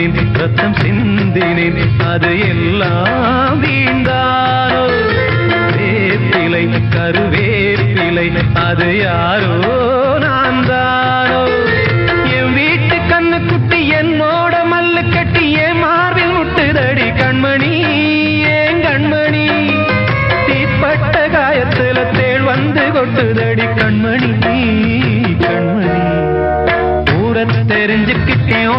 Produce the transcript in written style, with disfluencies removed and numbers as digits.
ஏங்கினேன் ரத்தம் சிந்தினேன் அது எல்லாம் வீண்டானோ வேப்பிலை கருவேப்பிலை அது யாரோ நான் தானோ என் வீட்டு கண்ணு குட்டி என்னோட மல்லு கட்டி என் மார்பில் முட்டுதடி கண்மணி ஏன் கண்மணி தீப்பட்ட காயத்துல தேள் வந்து கொட்டுதடி கண்மணி கண்மணி கூட தெரிஞ்சுக்கிட்டேன்